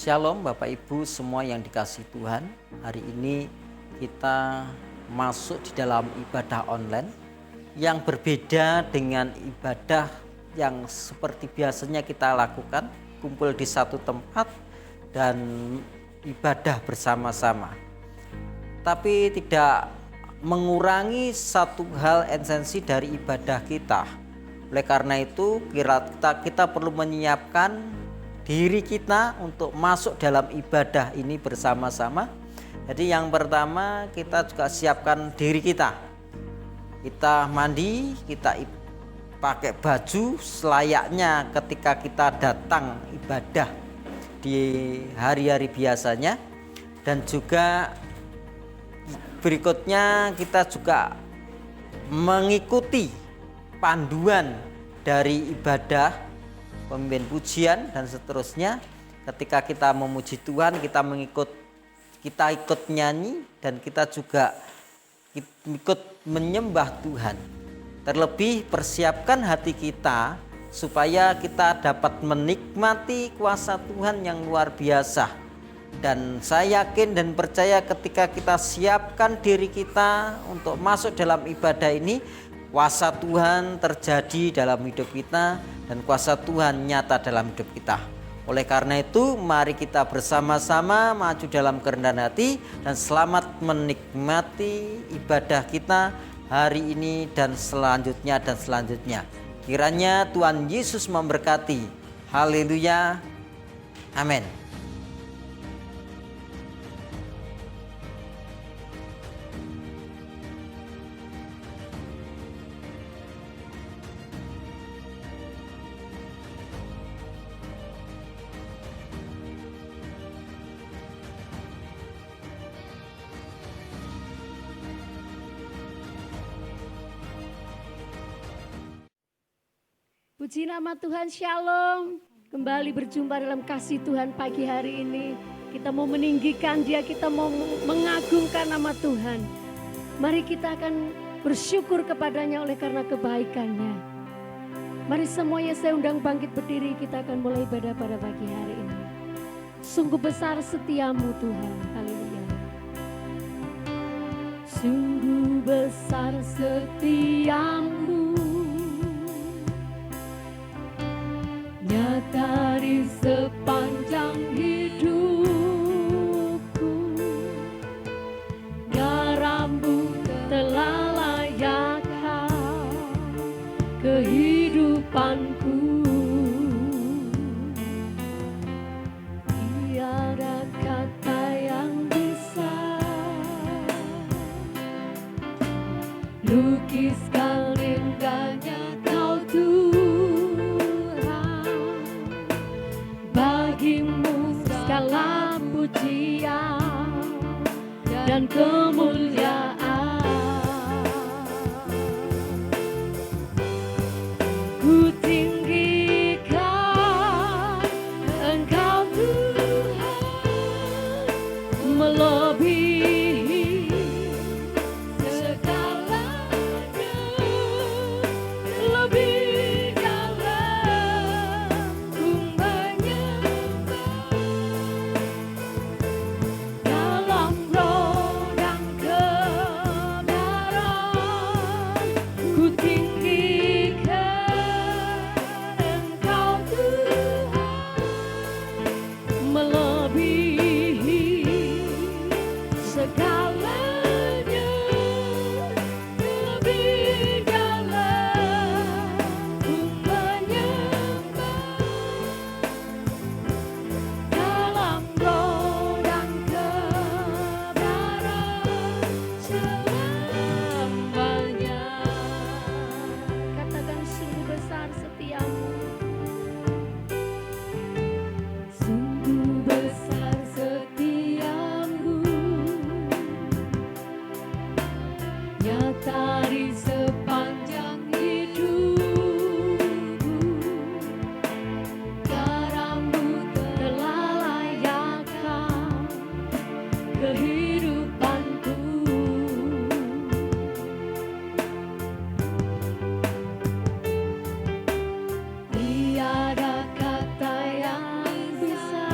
Shalom Bapak Ibu semua yang dikasihi Tuhan. Hari ini kita masuk di dalam ibadah online yang berbeda dengan ibadah yang seperti biasanya kita lakukan, kumpul di satu tempat dan ibadah bersama-sama. Tapi tidak mengurangi satu hal esensi dari ibadah kita. Oleh karena itu kita perlu menyiapkan diri kita untuk masuk dalam ibadah ini bersama-sama. Jadi yang pertama kita juga siapkan diri kita. Kita mandi, kita pakai baju selayaknya ketika kita datang ibadah di hari-hari biasanya. Dan juga berikutnya kita juga mengikuti panduan dari ibadah, pemimpin pujian dan seterusnya. Ketika kita memuji Tuhan, kita ikut nyanyi dan kita juga ikut menyembah Tuhan. Terlebih persiapkan hati kita supaya kita dapat menikmati kuasa Tuhan yang luar biasa. Dan saya yakin dan percaya ketika kita siapkan diri kita untuk masuk dalam ibadah ini, kuasa Tuhan terjadi dalam hidup kita dan kuasa Tuhan nyata dalam hidup kita. Oleh karena itu, mari kita bersama-sama maju dalam kerendahan hati dan selamat menikmati ibadah kita hari ini dan selanjutnya. Kiranya Tuhan Yesus memberkati. Haleluya. Amin. Puji nama Tuhan, Shalom. Kembali berjumpa dalam kasih Tuhan pagi hari ini. Kita mau meninggikan Dia, kita mau mengagungkan nama Tuhan. Mari kita akan bersyukur kepadanya oleh karena kebaikannya. Mari semuanya saya undang bangkit berdiri, kita akan mulai ibadah pada pagi hari ini. Sungguh besar setiamu Tuhan, haleluya. Sungguh besar setiamu, nyata di sepanjang hidupku. Garammu telah layakkan kehidupanku. Tiada kata yang bisa lukiskan indahnya Kau Tuhan. Bagimu segala pujian dan kemuliaan. Ku tinggikan Engkau Tuhan, melebihi segalanya, lebih dalam ku menyembah. Dalam roh dan kebenaran ku tinggikan Engkau Tuhan, melebihi segalanya, lebih dalam ku menyembah. Dalam roh dan kebenaran selamanya. Katakan sungguh besar setiamu. Sungguh besar setiamu, nyata di sepanjang hidupku. Garammu telah layakkan kehidupanku. Tiada kata yang bisa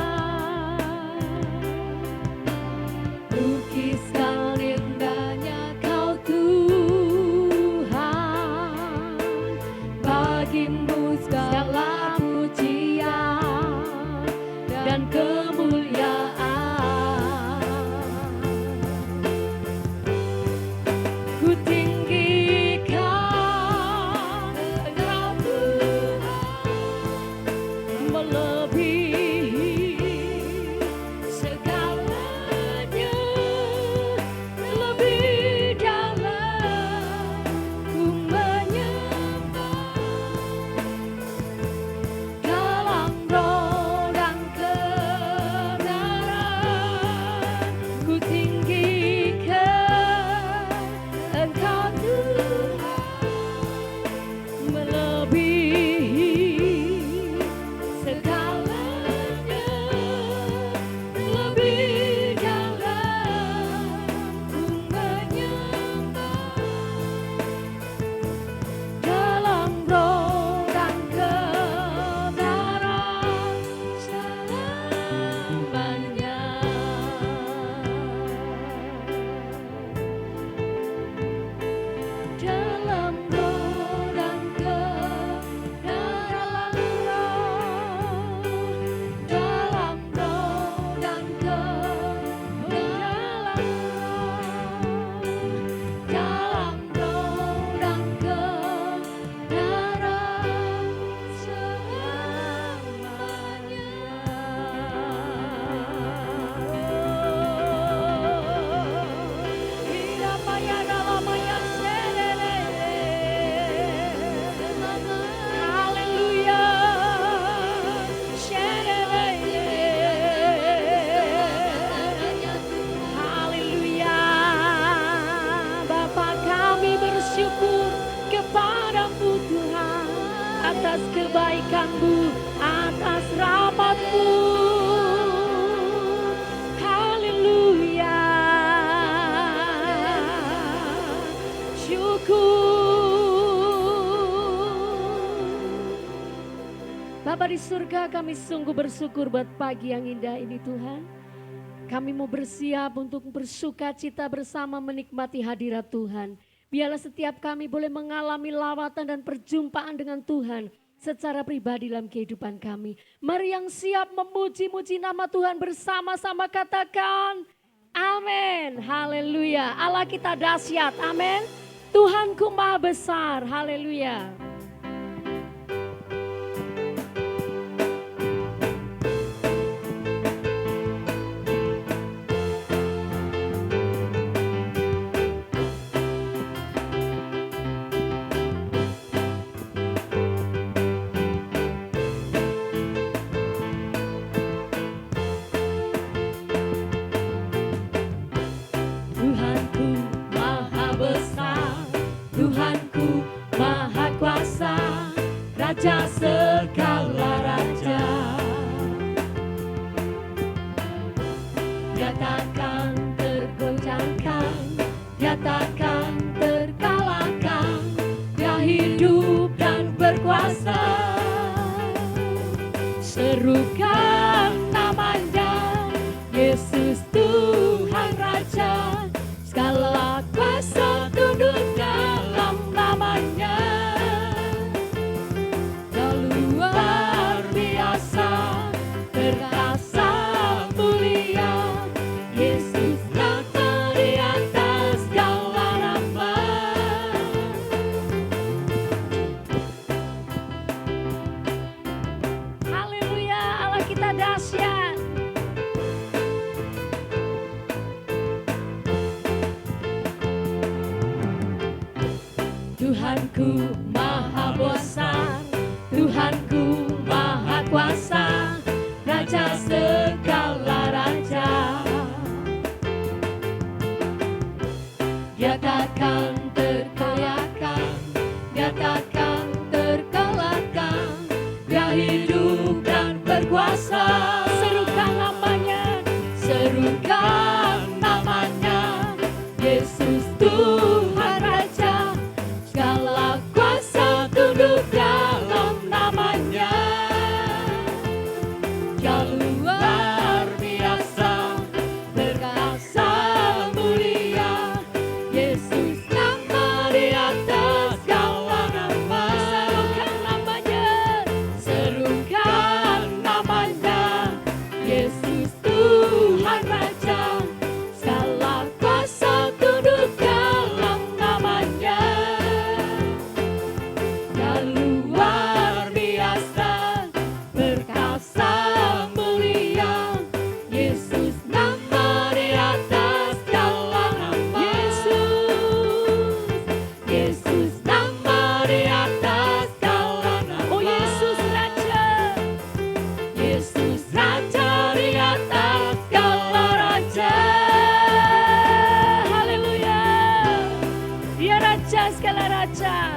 di surga, kami sungguh bersyukur buat pagi yang indah ini Tuhan. Kami mau bersiap untuk bersuka cita bersama menikmati hadirat Tuhan. Biarlah setiap kami boleh mengalami lawatan dan perjumpaan dengan Tuhan secara pribadi dalam kehidupan kami. Mari yang siap memuji-muji nama Tuhan bersama-sama katakan amin. Haleluya. Allah kita dahsyat. Amin. Tuhanku maha besar. Haleluya. Raja segala raja, dia takkan tergoncangkan, dia takkan terkalahkan, dia hidup dan berkuasa. Serukan namanya, Yesus Tuhan Raja, segala kuasa tunduk dalam namanya. Tuhanku maha besar, Tuhanku maha kuasa, Raja segala raja. Dia takkan terkalahkan, dia takkan terkalahkan, dia hidup dan berkuasa. Serukan namanya, serukan namanya, Yesus Tuhan Raja. Segala kuasa tunduk dalam namanya. Dia luar biasa, perkasa mulia, Yesus nama di atas segala nama. Serukan namanya, serukan namanya, Yesus Tuhan Raja. Segala kuasa tunduk dalam namanya. Luar biasa, perkasa mulia, Yesus nama di atas segala nama. Yesus nama di atas segala nama. Oh Yesus Raja, Yesus Raja di atas segala raja. Haleluya, Dia Raja segala raja.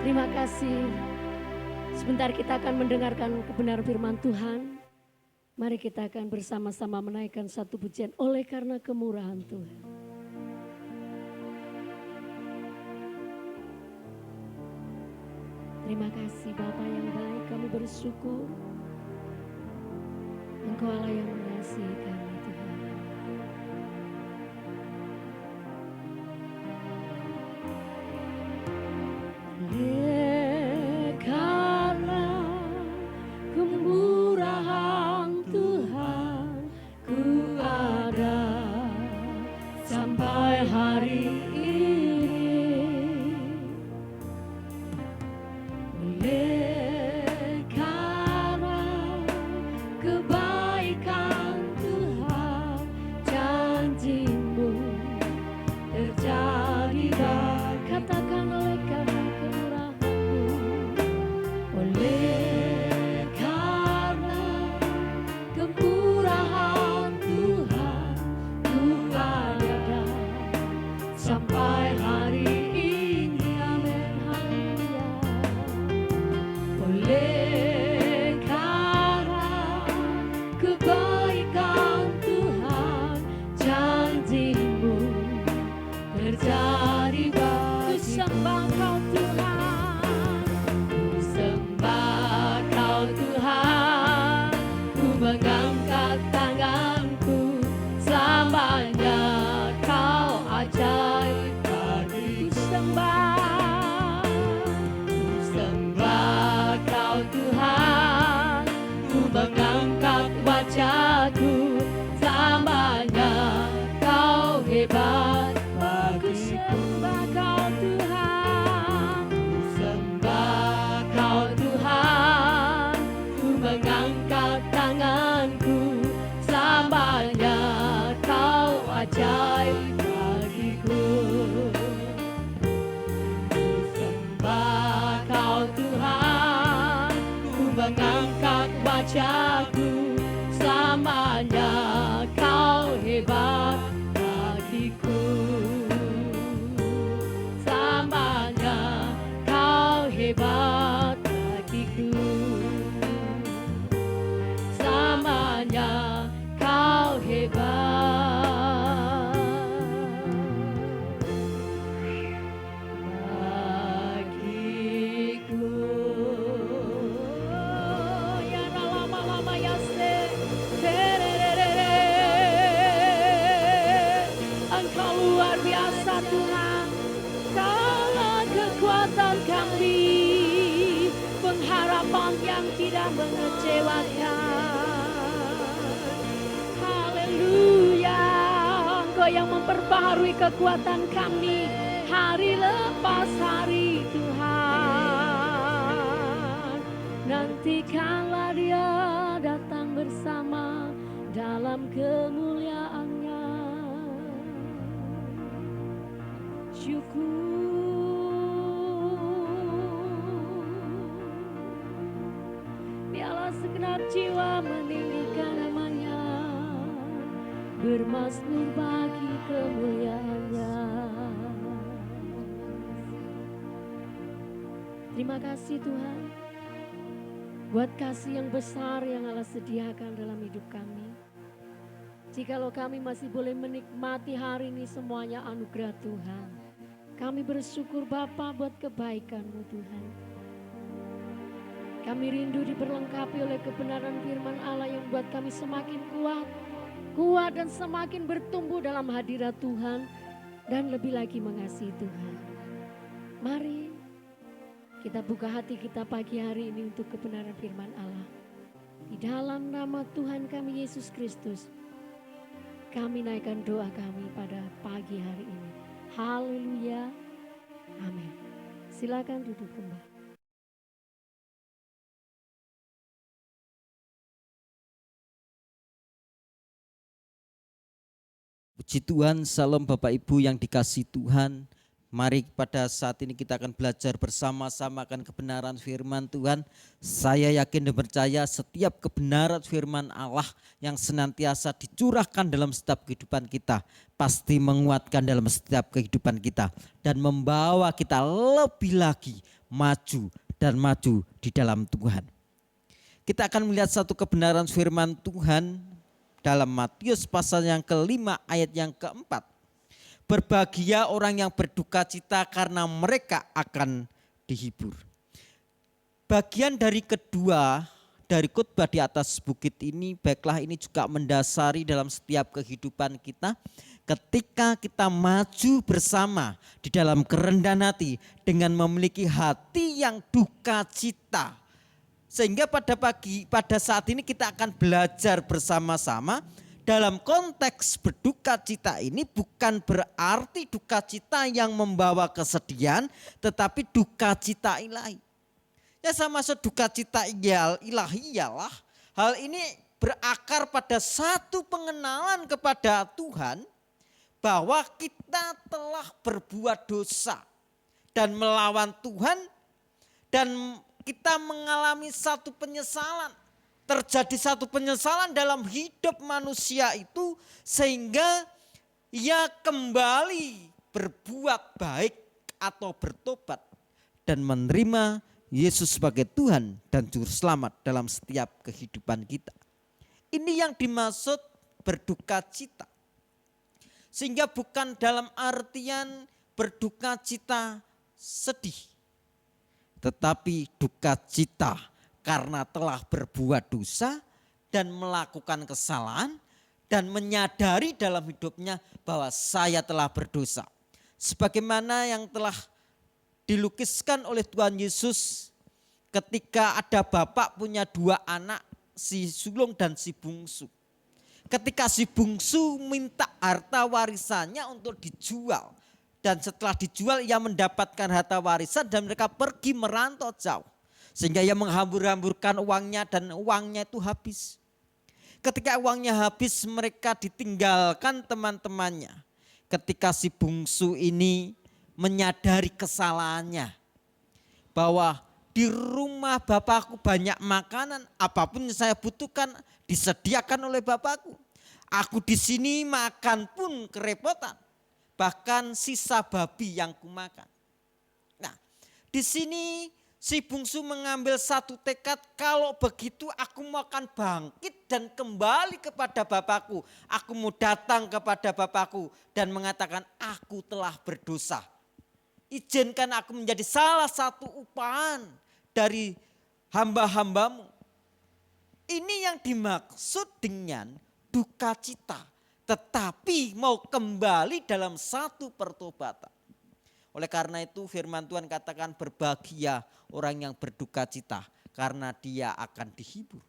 Terima kasih. Sebentar kita akan mendengarkan kebenaran firman Tuhan. Mari kita akan bersama-sama menaikkan satu pujian oleh karena kemurahan Tuhan. Terima kasih Bapa yang baik, kami bersyukur. Engkau Allah yang mengasihi kami Tuhan. Karena kemurahan Tuhan ku ada sampai hari ini. Oleh karena kebaikan Tuhan wajahku, selamanya kau hebat bagiku. Selamanya kau hebat bagiku. Selamanya kau hebat bagiku. Ya lama-lama ya se, tererere. Engkau luar biasa Tuhan, Kaulah kekuatan kami, pengharapan yang tidak mengecewakan. Haleluya, Engkau yang memperbaharui kekuatan kami hari lepas hari Tuhan. Nantikanlah Dia datang bersama dalam kemuliaan-Nya. Biarlah segenap jiwa meninggikan nama-Nya, bermazmur bagi kemuliaan-Nya. Terima kasih Tuhan, buat kasih yang besar yang Allah sediakan dalam hidup kami. Jikalau kami masih boleh menikmati hari ini semuanya anugerah Tuhan. Kami bersyukur Bapa buat kebaikan-Mu Tuhan. Kami rindu diperlengkapi oleh kebenaran firman Allah yang buat kami semakin kuat dan semakin bertumbuh dalam hadirat Tuhan dan lebih lagi mengasihi Tuhan. Mari kita buka hati kita pagi hari ini untuk kebenaran firman Allah. Di dalam nama Tuhan kami Yesus Kristus, kami naikkan doa kami pada pagi hari ini. Haleluya. Amin. Silakan duduk kembali. Puji Tuhan, salam Bapak Ibu yang dikasihi Tuhan. Mari pada saat ini kita akan belajar bersama-sama akan kebenaran firman Tuhan. Saya yakin dan percaya setiap kebenaran firman Allah yang senantiasa dicurahkan dalam setiap kehidupan kita pasti menguatkan dalam setiap kehidupan kita dan membawa kita lebih lagi maju dan maju di dalam Tuhan. Kita akan melihat satu kebenaran firman Tuhan dalam Matius pasal yang kelima ayat yang keempat. Berbahagia orang yang berduka cita karena mereka akan dihibur. Bagian dari kedua dari khotbah di atas bukit ini, baiklah ini juga mendasari dalam setiap kehidupan kita. Ketika kita maju bersama di dalam kerendahan hati dengan memiliki hati yang duka cita. Sehingga pada saat ini kita akan belajar bersama-sama. Dalam konteks berduka cita ini bukan berarti duka cita yang membawa kesedihan, tetapi duka cita ilahi. Ya sama maksud duka cita ilahi ialah hal ini berakar pada satu pengenalan kepada Tuhan bahwa kita telah berbuat dosa dan melawan Tuhan dan kita mengalami satu penyesalan. Terjadi satu penyesalan dalam hidup manusia itu sehingga ia kembali berbuat baik atau bertobat dan menerima Yesus sebagai Tuhan dan Juru Selamat dalam setiap kehidupan kita. Ini yang dimaksud berduka cita. Sehingga bukan dalam artian berduka cita sedih, tetapi duka cita karena telah berbuat dosa dan melakukan kesalahan dan menyadari dalam hidupnya bahwa saya telah berdosa. Sebagaimana yang telah dilukiskan oleh Tuhan Yesus ketika ada bapak punya dua anak, si sulung dan si bungsu. Ketika si bungsu minta harta warisannya untuk dijual. Dan setelah dijual ia mendapatkan harta warisan dan mereka pergi merantau jauh. Sehingga ia menghambur-hamburkan uangnya dan uangnya itu habis. Ketika uangnya habis mereka ditinggalkan teman-temannya. Ketika si bungsu ini menyadari kesalahannya. Bahwa di rumah Bapakku banyak makanan, apapun yang saya butuhkan disediakan oleh Bapakku. Aku di sini makan pun kerepotan, bahkan sisa babi yang kumakan. Nah, di sini si bungsu mengambil satu tekad, kalau begitu aku mau akan bangkit dan kembali kepada Bapakku. Aku mau datang kepada Bapakku dan mengatakan aku telah berdosa. Izinkan aku menjadi salah satu upahan dari hamba-hambamu. Ini yang dimaksud dengan duka cita, tetapi mau kembali dalam satu pertobatan. Oleh karena itu firman Tuhan katakan berbahagia orang yang berduka cita karena dia akan dihibur.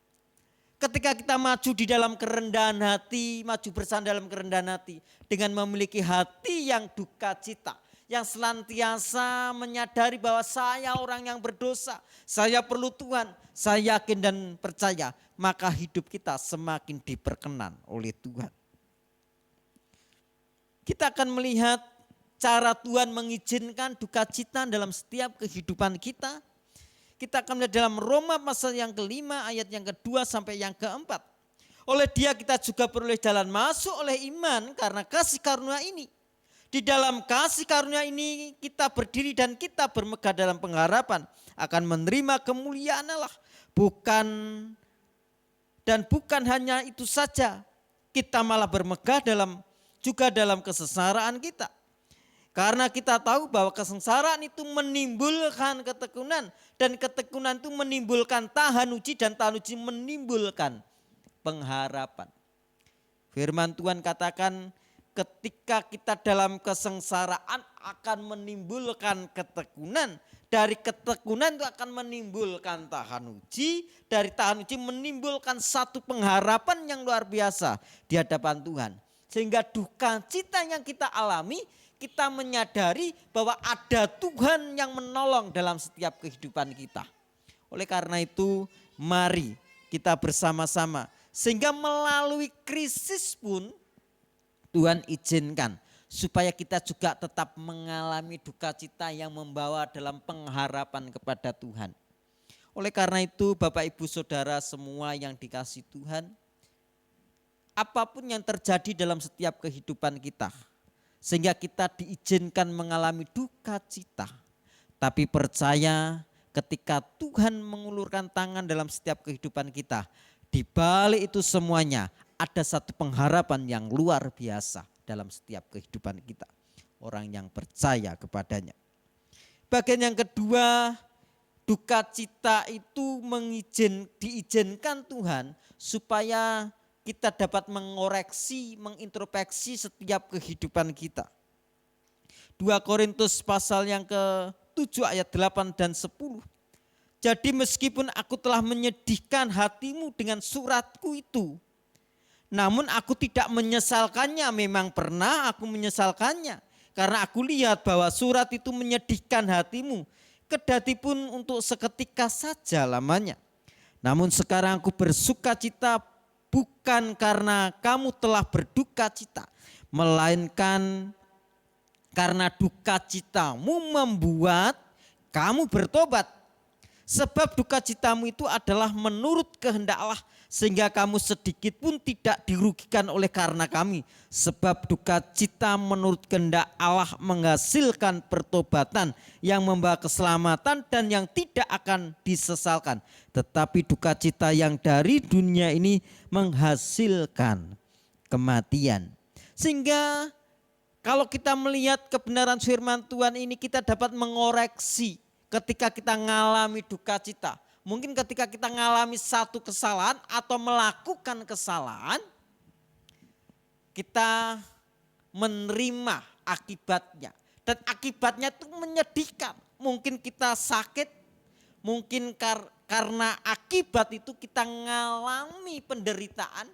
Ketika kita maju di dalam kerendahan hati, maju bersama dalam kerendahan hati dengan memiliki hati yang duka cita, yang senantiasa menyadari bahwa saya orang yang berdosa, saya perlu Tuhan, saya yakin dan percaya, maka hidup kita semakin diperkenan oleh Tuhan. Kita akan melihat cara Tuhan mengizinkan duka cita dalam setiap kehidupan kita. Kita akan melihat dalam Roma pasal yang kelima ayat yang kedua sampai yang keempat. Oleh dia kita juga beroleh jalan masuk oleh iman karena kasih karunia ini. Di dalam kasih karunia ini kita berdiri dan kita bermegah dalam pengharapan akan menerima kemuliaan Allah. Bukan hanya itu saja, kita malah bermegah juga dalam kesengsaraan kita. Karena kita tahu bahwa kesengsaraan itu menimbulkan ketekunan dan ketekunan itu menimbulkan tahan uji dan tahan uji menimbulkan pengharapan. Firman Tuhan katakan ketika kita dalam kesengsaraan akan menimbulkan ketekunan. Dari ketekunan itu akan menimbulkan tahan uji. Dari tahan uji menimbulkan satu pengharapan yang luar biasa di hadapan Tuhan. Sehingga duka cita yang kita alami, kita menyadari bahwa ada Tuhan yang menolong dalam setiap kehidupan kita. Oleh karena itu mari kita bersama-sama. Sehingga melalui krisis pun Tuhan izinkan supaya kita juga tetap mengalami duka cita yang membawa dalam pengharapan kepada Tuhan. Oleh karena itu Bapak Ibu Saudara semua yang dikasihi Tuhan, apapun yang terjadi dalam setiap kehidupan kita, sehingga kita diizinkan mengalami duka cita, tapi percaya ketika Tuhan mengulurkan tangan dalam setiap kehidupan kita, di balik itu semuanya ada satu pengharapan yang luar biasa dalam setiap kehidupan kita. Orang yang percaya kepadanya. Bagian yang kedua, duka cita itu diizinkan Tuhan supaya kita dapat mengoreksi, mengintrospeksi setiap kehidupan kita. 2 Korintus pasal yang ke-7 ayat 8 dan 10. Jadi meskipun aku telah menyedihkan hatimu dengan suratku itu, namun aku tidak menyesalkannya. Memang pernah aku menyesalkannya, karena aku lihat bahwa surat itu menyedihkan hatimu, kedati pun untuk seketika saja lamanya. Namun sekarang aku bersuka cita bukan karena kamu telah berduka cita, melainkan karena duka citamu membuat kamu bertobat. Sebab duka citamu itu adalah menurut kehendak Allah, sehingga kamu sedikit pun tidak dirugikan oleh karena kami. Sebab duka cita menurut kehendak Allah menghasilkan pertobatan yang membawa keselamatan dan yang tidak akan disesalkan. Tetapi duka cita yang dari dunia ini menghasilkan kematian. Sehingga kalau kita melihat kebenaran firman Tuhan ini, kita dapat mengoreksi ketika kita mengalami duka cita. Mungkin ketika kita mengalami satu kesalahan atau melakukan kesalahan, kita menerima akibatnya. Dan akibatnya itu menyedihkan. Mungkin kita sakit, mungkin karena akibat itu kita mengalami penderitaan.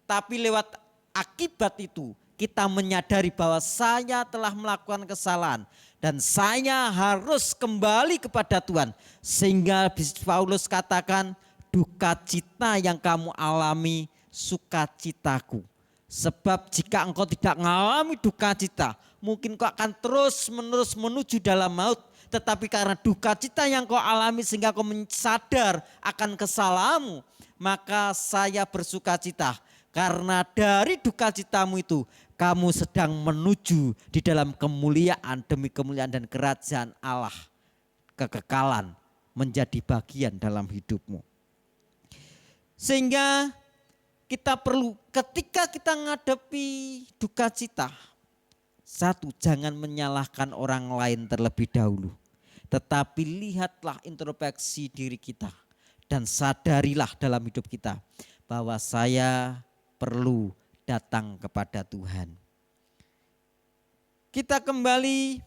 Tapi lewat akibat itu kita menyadari bahwa saya telah melakukan kesalahan dan saya harus kembali kepada Tuhan. Sehingga Paulus katakan, duka cita yang kamu alami sukacitaku. Sebab jika engkau tidak mengalami duka cita, mungkin kau akan terus menerus menuju dalam maut. Tetapi karena duka cita yang kau alami sehingga kau sadar akan kesalahanmu, maka saya bersuka cita. Karena dari duka citamu itu kamu sedang menuju di dalam kemuliaan demi kemuliaan dan kerajaan Allah. Kekekalan menjadi bagian dalam hidupmu. Sehingga kita perlu ketika kita menghadapi duka cita, satu, jangan menyalahkan orang lain terlebih dahulu. Tetapi lihatlah introspeksi diri kita dan sadarilah dalam hidup kita bahwa saya perlu datang kepada Tuhan. Kita kembali,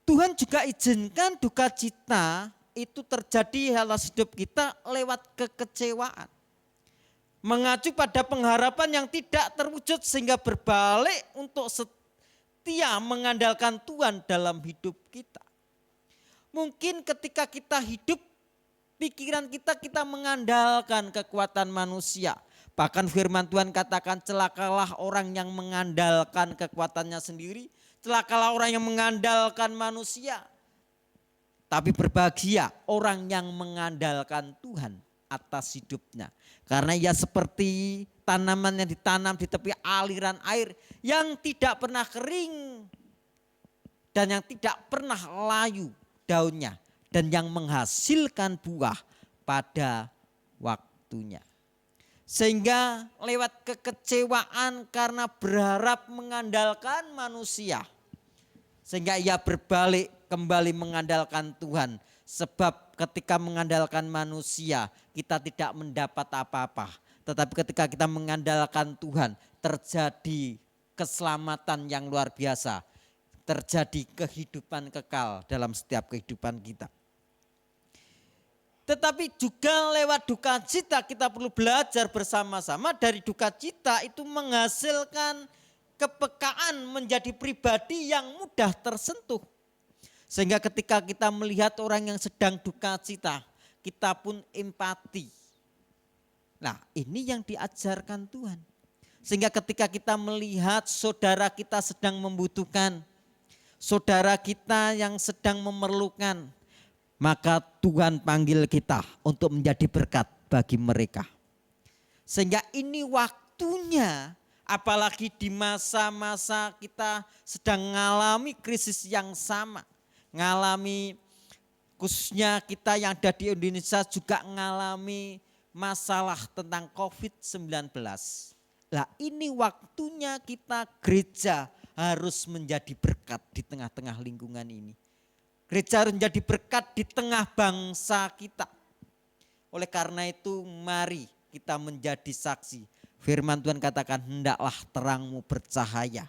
Tuhan juga izinkan duka cita itu terjadi dalam hidup kita lewat kekecewaan. Mengacu pada pengharapan yang tidak terwujud sehingga berbalik untuk setia mengandalkan Tuhan dalam hidup kita. Mungkin ketika kita hidup, pikiran kita mengandalkan kekuatan manusia. Bahkan firman Tuhan katakan celakalah orang yang mengandalkan kekuatannya sendiri. Celakalah orang yang mengandalkan manusia. Tapi berbahagia orang yang mengandalkan Tuhan atas hidupnya. Karena ia seperti tanaman yang ditanam di tepi aliran air yang tidak pernah kering dan yang tidak pernah layu daunnya dan yang menghasilkan buah pada waktunya. Sehingga lewat kekecewaan karena berharap mengandalkan manusia, sehingga ia berbalik kembali mengandalkan Tuhan. Sebab ketika mengandalkan manusia kita tidak mendapat apa-apa. Tetapi ketika kita mengandalkan Tuhan terjadi keselamatan yang luar biasa. Terjadi kehidupan kekal dalam setiap kehidupan kita. Tetapi juga lewat duka cita kita perlu belajar bersama-sama. Dari duka cita itu menghasilkan kepekaan menjadi pribadi yang mudah tersentuh. Sehingga ketika kita melihat orang yang sedang duka cita, kita pun empati. Nah, ini yang diajarkan Tuhan. Sehingga ketika kita melihat saudara kita sedang membutuhkan, saudara kita yang sedang memerlukan, maka Tuhan panggil kita untuk menjadi berkat bagi mereka. Sehingga ini waktunya, apalagi di masa-masa kita sedang mengalami krisis yang sama. Mengalami, khususnya kita yang ada di Indonesia juga mengalami masalah tentang COVID-19. Nah, ini waktunya kita gereja harus menjadi berkat di tengah-tengah lingkungan ini. Gereja harus menjadi berkat di tengah bangsa kita. Oleh karena itu mari kita menjadi saksi. Firman Tuhan katakan hendaklah terangmu bercahaya.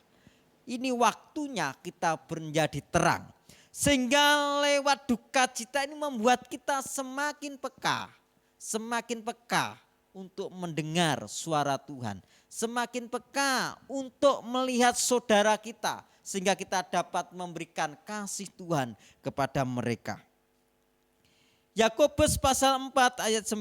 Ini waktunya kita menjadi terang. Sehingga lewat duka cita ini membuat kita semakin peka. Semakin peka untuk mendengar suara Tuhan. Semakin peka untuk melihat saudara kita. Sehingga kita dapat memberikan kasih Tuhan kepada mereka. Yakobus pasal 4 ayat 9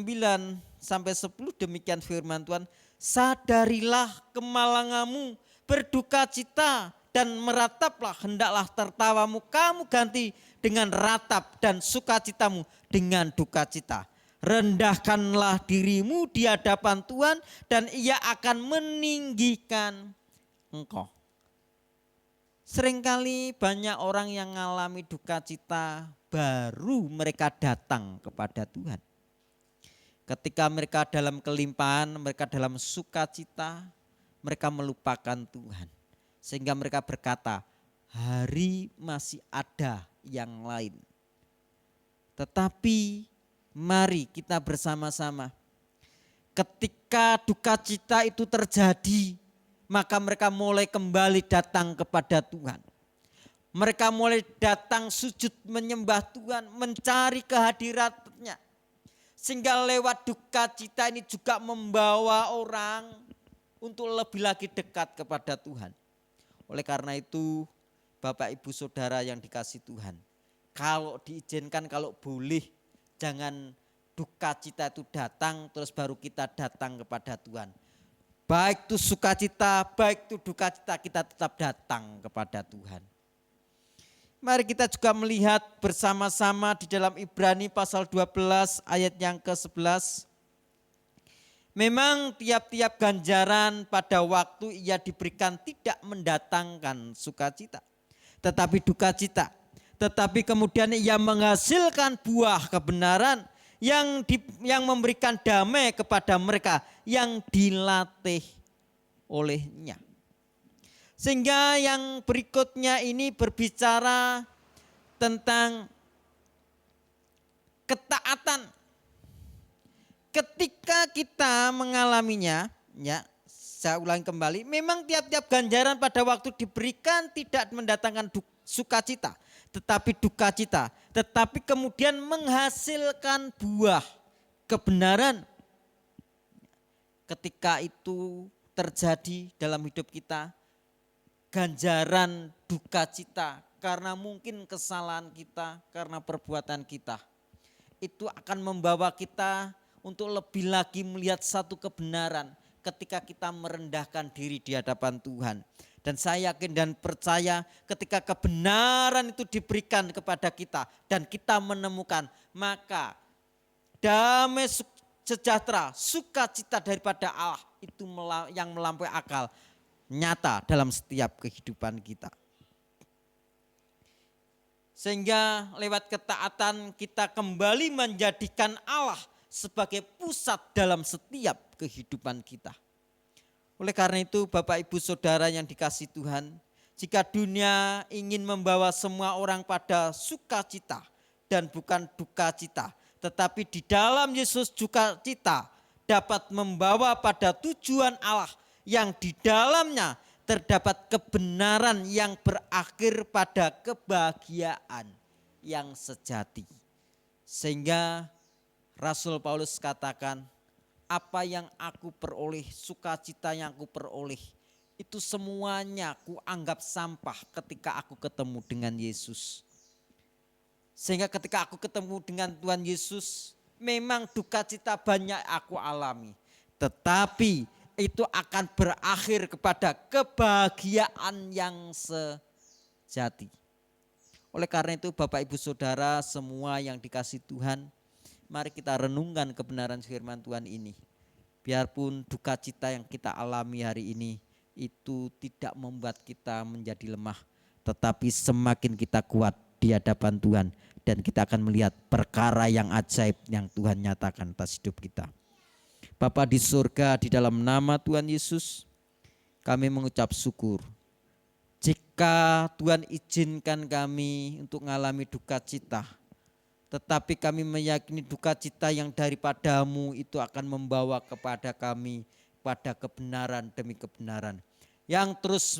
sampai 10 demikian firman Tuhan. Sadarilah kemalanganmu, berduka cita dan merataplah, hendaklah tertawamu kamu ganti dengan ratap dan sukacitamu dengan duka cita. Rendahkanlah dirimu di hadapan Tuhan dan ia akan meninggikan engkau. Seringkali banyak orang yang mengalami duka cita baru mereka datang kepada Tuhan. Ketika mereka dalam kelimpahan, mereka dalam sukacita, mereka melupakan Tuhan. Sehingga mereka berkata, hari masih ada yang lain. Tetapi mari kita bersama-sama. Ketika duka cita itu terjadi, maka mereka mulai kembali datang kepada Tuhan. Mereka mulai datang sujud menyembah Tuhan, mencari kehadiratnya. Sehingga lewat duka cita ini juga membawa orang untuk lebih lagi dekat kepada Tuhan. Oleh karena itu Bapak Ibu Saudara yang dikasih Tuhan, kalau diizinkan, kalau boleh, jangan duka cita itu datang terus baru kita datang kepada Tuhan. Baik itu sukacita, baik itu duka cita, kita tetap datang kepada Tuhan. Mari kita juga melihat bersama-sama di dalam Ibrani pasal 12 ayat yang ke-11. Memang tiap-tiap ganjaran pada waktu ia diberikan tidak mendatangkan sukacita, tetapi duka cita. Tetapi kemudian ia menghasilkan buah kebenaran yang memberikan damai kepada mereka yang dilatih olehnya. Sehingga yang berikutnya ini berbicara tentang ketaatan. Ketika kita mengalaminya, ya, saya ulangi kembali, memang tiap-tiap ganjaran pada waktu diberikan tidak mendatangkan sukacita, tetapi duka cita, tetapi kemudian menghasilkan buah kebenaran. Ketika itu terjadi dalam hidup kita, ganjaran duka cita karena mungkin kesalahan kita, karena perbuatan kita, itu akan membawa kita untuk lebih lagi melihat satu kebenaran ketika kita merendahkan diri di hadapan Tuhan. Dan saya yakin dan percaya ketika kebenaran itu diberikan kepada kita dan kita menemukan, maka damai sejahtera, sukacita daripada Allah itu yang melampaui akal nyata dalam setiap kehidupan kita. Sehingga lewat ketaatan kita kembali menjadikan Allah sebagai pusat dalam setiap kehidupan kita. Oleh karena itu Bapak Ibu Saudara yang dikasihi Tuhan, jika dunia ingin membawa semua orang pada sukacita dan bukan duka cita, tetapi di dalam Yesus sukacita dapat membawa pada tujuan Allah yang di dalamnya terdapat kebenaran yang berakhir pada kebahagiaan yang sejati. Sehingga Rasul Paulus katakan, apa yang aku peroleh, sukacita yang aku peroleh, itu semuanya aku anggap sampah ketika aku ketemu dengan Yesus. Sehingga ketika aku ketemu dengan Tuhan Yesus, memang duka cita banyak aku alami. Tetapi itu akan berakhir kepada kebahagiaan yang sejati. Oleh karena itu Bapak Ibu Saudara semua yang dikasihi Tuhan, mari kita renungkan kebenaran firman Tuhan ini. Biarpun duka cita yang kita alami hari ini itu tidak membuat kita menjadi lemah, tetapi semakin kita kuat di hadapan Tuhan dan kita akan melihat perkara yang ajaib yang Tuhan nyatakan atas hidup kita. Bapa di surga, di dalam nama Tuhan Yesus kami mengucap syukur. Jika Tuhan izinkan kami untuk mengalami duka cita, tetapi kami meyakini duka cita yang daripadamu itu akan membawa kepada kami pada kebenaran demi kebenaran yang terus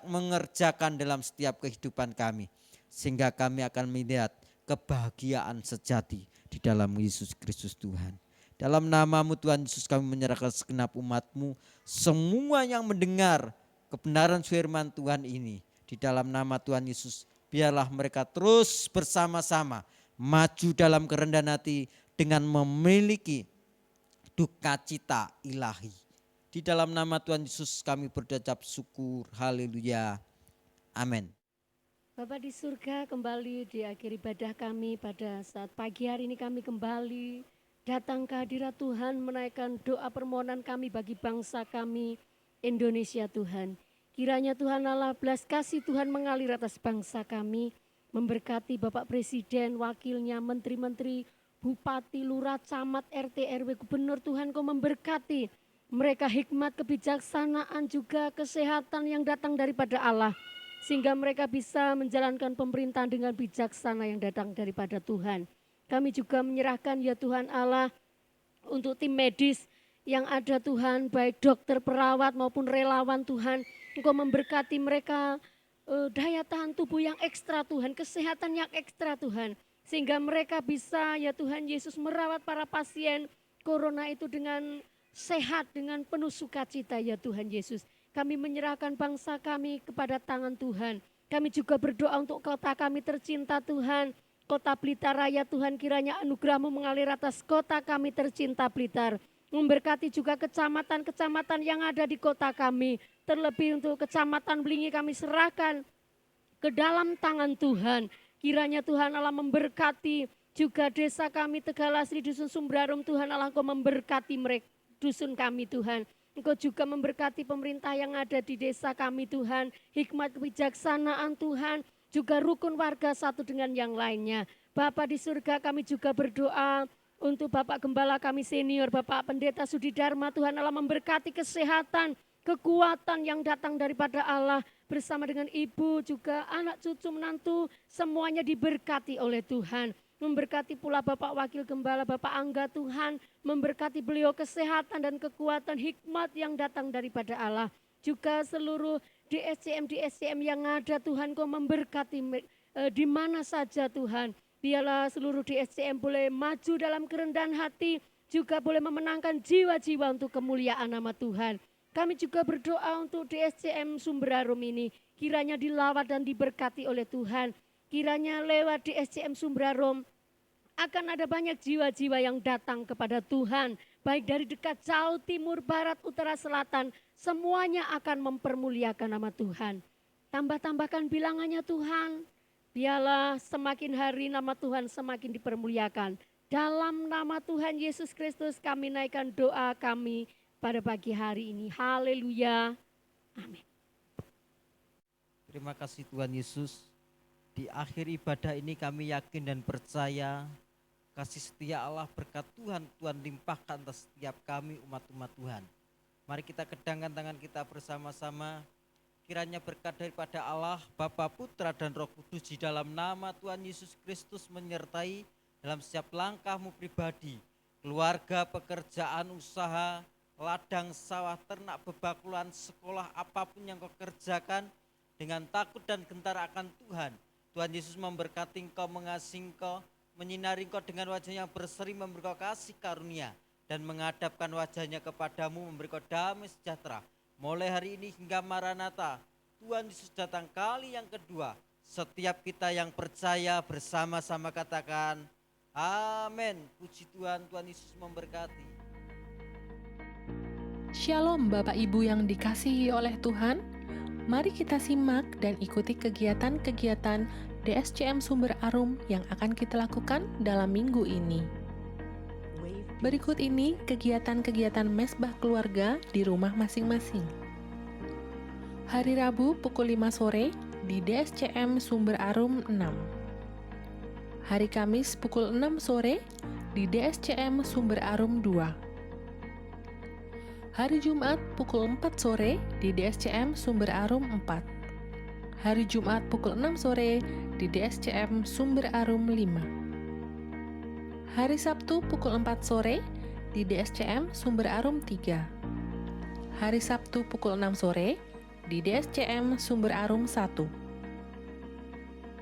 mengerjakan dalam setiap kehidupan kami, sehingga kami akan melihat kebahagiaan sejati di dalam Yesus Kristus Tuhan. Dalam namamu Tuhan Yesus kami menyerahkan segenap umatmu, semua yang mendengar kebenaran firman Tuhan ini, di dalam nama Tuhan Yesus biarlah mereka terus bersama-sama maju dalam kerendahan hati dengan memiliki duka cita ilahi. Di dalam nama Tuhan Yesus kami berucap syukur. Haleluya. Amin. Bapak di surga, kembali di akhir ibadah kami pada saat pagi hari ini kami kembali datang ke hadirat Tuhan, menaikkan doa permohonan kami bagi bangsa kami Indonesia Tuhan. Kiranya Tuhan Allah belas kasih Tuhan mengalir atas bangsa kami, memberkati Bapak Presiden, wakilnya, menteri-menteri, bupati, lurah, camat, RT, RW, gubernur. Tuhan Kau memberkati mereka hikmat, kebijaksanaan, juga kesehatan yang datang daripada Allah, sehingga mereka bisa menjalankan pemerintahan dengan bijaksana yang datang daripada Tuhan. Kami juga menyerahkan ya Tuhan Allah untuk tim medis yang ada Tuhan, baik dokter, perawat maupun relawan Tuhan. Engkau memberkati mereka daya tahan tubuh yang ekstra Tuhan, kesehatan yang ekstra Tuhan. Sehingga mereka bisa ya Tuhan Yesus merawat para pasien corona itu dengan sehat, dengan penuh sukacita ya Tuhan Yesus. Kami menyerahkan bangsa kami kepada tangan Tuhan. Kami juga berdoa untuk kota kami tercinta Tuhan. Kota Blitar Raya Tuhan, kiranya anugerah-Mu mengalir atas kota kami tercinta Blitar. memberkati juga kecamatan-kecamatan yang ada di kota kami. Terlebih untuk kecamatan Belingi kami serahkan ke dalam tangan Tuhan. Kiranya Tuhan Allah memberkati juga desa kami Tegalasri, Dusun Sumberarum. Tuhan Allah Engkau memberkati mereka, dusun kami Tuhan. Engkau juga memberkati pemerintah yang ada di desa kami Tuhan. Hikmat kebijaksanaan Tuhan, juga rukun warga satu dengan yang lainnya. Bapa di surga, kami juga berdoa untuk Bapak Gembala kami senior, Bapak Pendeta Sudi Dharma. Tuhan Allah memberkati kesehatan, kekuatan yang datang daripada Allah, bersama dengan ibu juga anak cucu menantu, semuanya diberkati oleh Tuhan. Memberkati pula Bapak Wakil Gembala Bapak Angga, Tuhan memberkati beliau kesehatan dan kekuatan hikmat yang datang daripada Allah. Juga seluruh DSCM yang ada, Tuhan Kau memberkati di mana saja Tuhan. Biarlah seluruh DSCM boleh maju dalam kerendahan hati, juga boleh memenangkan jiwa-jiwa untuk kemuliaan nama Tuhan. Kami juga berdoa untuk DSCM Sumberarum ini, kiranya dilawat dan diberkati oleh Tuhan. Kiranya lewat DSCM Sumberarum akan ada banyak jiwa-jiwa yang datang kepada Tuhan. Baik dari dekat, jauh, timur, barat, utara, selatan, semuanya akan mempermuliakan nama Tuhan. Tambah-tambahkan bilangannya Tuhan, biarlah semakin hari nama Tuhan semakin dipermuliakan. Dalam nama Tuhan Yesus Kristus kami naikkan doa kami pada pagi hari ini. Haleluya. Amin. Terima kasih Tuhan Yesus. Di akhir ibadah ini kami yakin dan percaya kasih setia Allah, berkat Tuhan limpahkan atas setiap kami umat-umat Tuhan. Mari kita kedangkan tangan kita bersama-sama. Kiranya berkat daripada Allah, Bapa, Putra, dan Roh Kudus di dalam nama Tuhan Yesus Kristus menyertai dalam setiap langkahmu pribadi, keluarga, pekerjaan, usaha, ladang, sawah, ternak, bebakulan, sekolah, apapun yang kau kerjakan dengan takut dan gentar akan Tuhan. Tuhan Yesus memberkati engkau, mengasihi engkau, menyinari engkau dengan wajah yang berseri, memberi kau kasih karunia, dan menghadapkan wajahnya kepadamu, memberi kau damai sejahtera. Mulai hari ini hingga Maranatha, Tuhan Yesus datang kali yang kedua. Setiap kita yang percaya bersama-sama katakan, amin. Puji Tuhan, Tuhan Yesus memberkati. Shalom Bapak Ibu yang dikasihi oleh Tuhan. Mari kita simak dan ikuti kegiatan-kegiatan DSCM Sumber Arum yang akan kita lakukan dalam minggu ini. Berikut ini kegiatan-kegiatan mesbah keluarga di rumah masing-masing. Hari Rabu pukul 5 sore di DSCM Sumber Arum 6. Hari Kamis pukul 6 sore di DSCM Sumber Arum 2. Hari Jumat pukul 4 sore di DSCM Sumber Arum 4. Hari Jumat pukul 6 sore di DSCM Sumber Arum 5. Hari Sabtu pukul 4 sore di DSCM Sumber Arum 3. Hari Sabtu pukul 6 sore di DSCM Sumber Arum 1.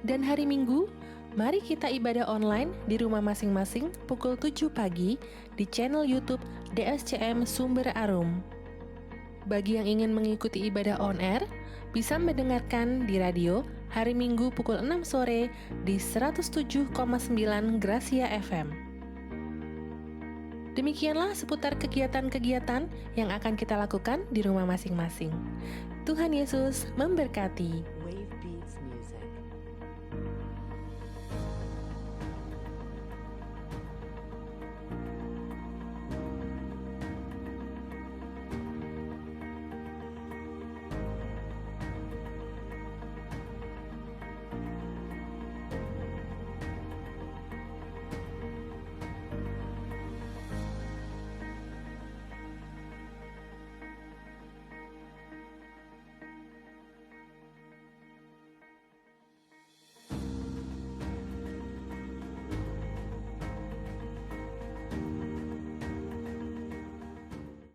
Dan hari Minggu, mari kita ibadah online di rumah masing-masing pukul 7 pagi di channel YouTube DSCM Sumber Arum. Bagi yang ingin mengikuti ibadah on air, bisa mendengarkan di radio hari Minggu pukul 6 sore di 107,9 Gracia FM. Demikianlah seputar kegiatan-kegiatan yang akan kita lakukan di rumah masing-masing. Tuhan Yesus memberkati.